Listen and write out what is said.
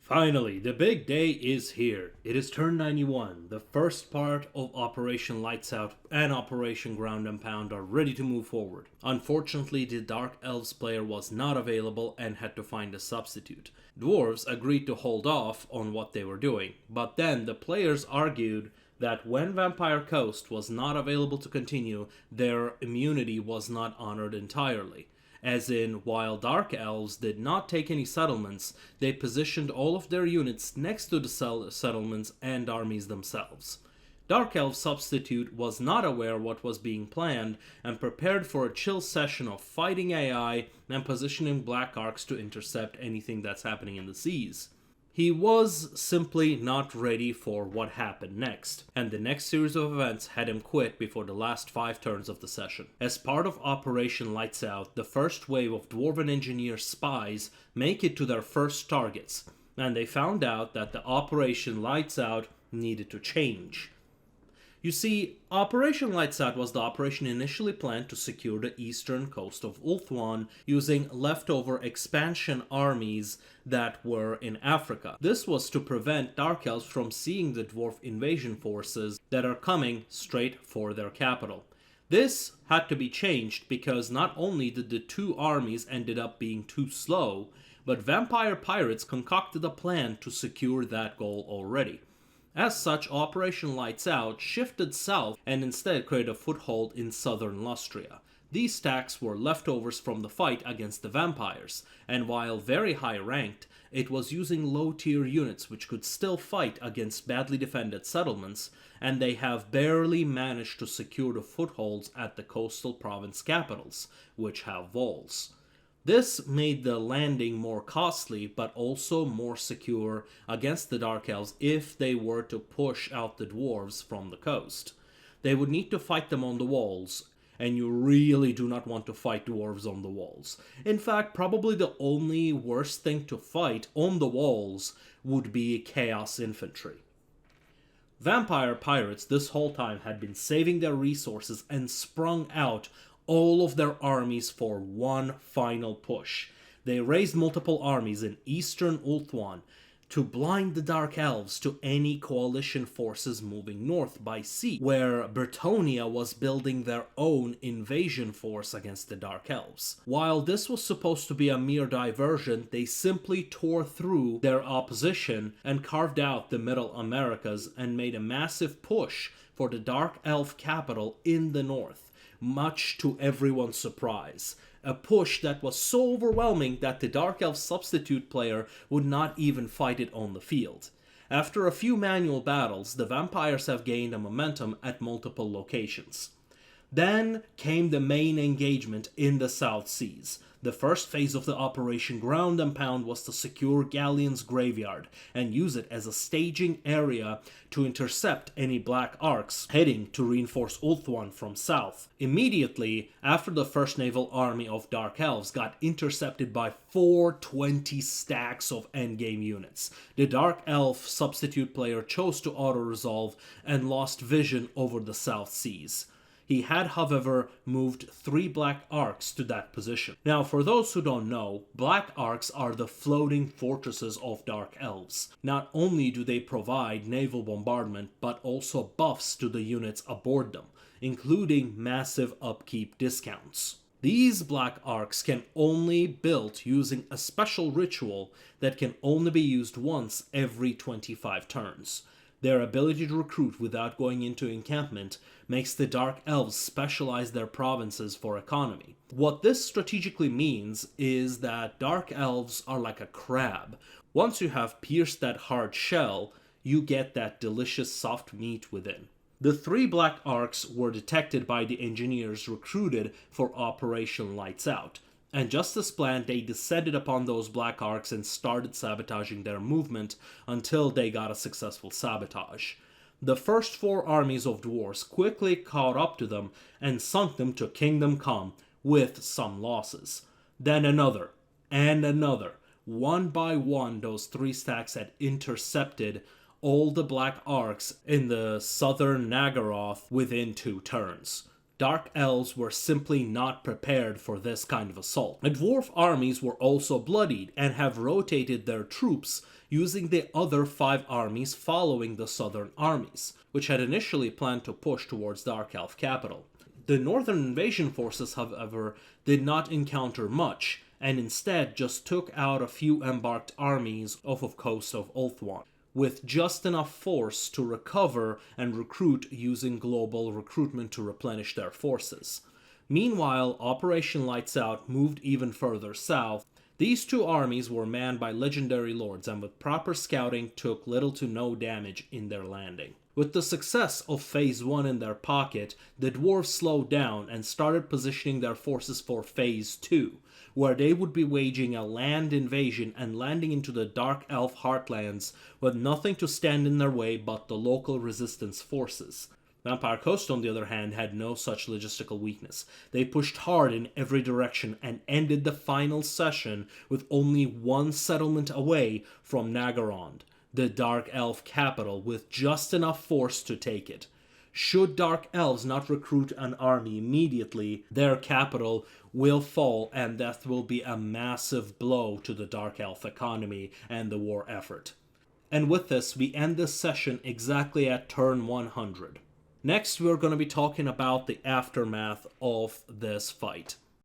Finally, the big day is here. It is turn 91. The first part of Operation Lights Out and Operation Ground and Pound are ready to move forward. Unfortunately, the Dark Elves player was not available and had to find a substitute. Dwarves agreed to hold off on what they were doing, but then the players argued that when Vampire Coast was not available to continue, their immunity was not honored entirely. As in, while Dark Elves did not take any settlements, they positioned all of their units next to the settlements and armies themselves. Dark Elf Substitute was not aware what was being planned and prepared for a chill session of fighting AI and positioning Black Arcs to intercept anything that's happening in the seas. He was simply not ready for what happened next, and the next series of events had him quit before the last 5 turns of the session. As part of Operation Lights Out, the first wave of Dwarven Engineer spies make it to their first targets, and they found out that the Operation Lights Out needed to change. You see, Operation Lights Out was the operation initially planned to secure the eastern coast of Ulthuan using leftover expansion armies that were in Africa. This was to prevent Dark Elves from seeing the dwarf invasion forces that are coming straight for their capital. This had to be changed because not only did the two armies ended up being too slow, but vampire pirates concocted a plan to secure that goal already. As such, Operation Lights Out shifted south and instead created a foothold in southern Lustria. These stacks were leftovers from the fight against the vampires, and while very high ranked, it was using low tier units which could still fight against badly defended settlements, and they have barely managed to secure the footholds at the coastal province capitals, which have walls. This made the landing more costly, but also more secure against the Dark Elves if they were to push out the dwarves from the coast. They would need to fight them on the walls, and you really do not want to fight dwarves on the walls. In fact, probably the only worst thing to fight on the walls would be Chaos Infantry. Vampire pirates this whole time had been saving their resources and sprung out all of their armies for one final push. They raised multiple armies in eastern Ulthuan to blind the Dark Elves to any coalition forces moving north by sea, where Bretonnia was building their own invasion force against the Dark Elves. While this was supposed to be a mere diversion, they simply tore through their opposition and carved out the Middle Americas and made a massive push for the Dark Elf capital in the north, much to everyone's surprise. A push that was so overwhelming that the Dark Elf substitute player would not even fight it on the field. After a few manual battles, the vampires have gained a momentum at multiple locations. Then came the main engagement in the South Seas. The first phase of the Operation Ground and Pound was to secure Galleon's graveyard and use it as a staging area to intercept any Black Arcs heading to reinforce Ulthuan from south. Immediately after the first naval army of Dark Elves got intercepted by 420 stacks of endgame units, the Dark Elf substitute player chose to auto-resolve and lost vision over the South Seas. He had, however, moved 3 Black Arcs to that position. Now, for those who don't know, Black Arcs are the floating fortresses of Dark Elves. Not only do they provide naval bombardment, but also buffs to the units aboard them, including massive upkeep discounts. These Black Arcs can only be built using a special ritual that can only be used once every 25 turns. Their ability to recruit without going into encampment makes the Dark Elves specialize their provinces for economy. What this strategically means is that Dark Elves are like a crab. Once you have pierced that hard shell, you get that delicious soft meat within. The 3 Black Arcs were detected by the engineers recruited for Operation Lights Out, and just as planned, they descended upon those Black Arcs and started sabotaging their movement until they got a successful sabotage. The first 4 armies of dwarves quickly caught up to them and sunk them to Kingdom Come with some losses. Then another, and another. One by one, those 3 stacks had intercepted all the Black Arcs in the southern Nagaroth within 2 turns. Dark Elves were simply not prepared for this kind of assault. The dwarf armies were also bloodied and have rotated their troops using the other 5 armies following the southern armies, which had initially planned to push towards Dark Elf capital. The northern invasion forces, however, did not encounter much, and instead just took out a few embarked armies off of coast of Ulthuan, with just enough force to recover and recruit using global recruitment to replenish their forces. Meanwhile, Operation Lights Out moved even further south. These 2 armies were manned by legendary lords and with proper scouting took little to no damage in their landing. With the success of Phase 1 in their pocket, the dwarves slowed down and started positioning their forces for Phase 2, where they would be waging a land invasion and landing into the Dark Elf heartlands with nothing to stand in their way but the local resistance forces. Vampire Coast, on the other hand, had no such logistical weakness. They pushed hard in every direction and ended the final session with only 1 settlement away from Naggarond, the Dark Elf capital, with just enough force to take it. Should Dark Elves not recruit an army immediately, their capital will fall and that will be a massive blow to the Dark Elf economy and the war effort. And with this, we end this session exactly at turn 100. Next, we're going to be talking about the aftermath of this fight.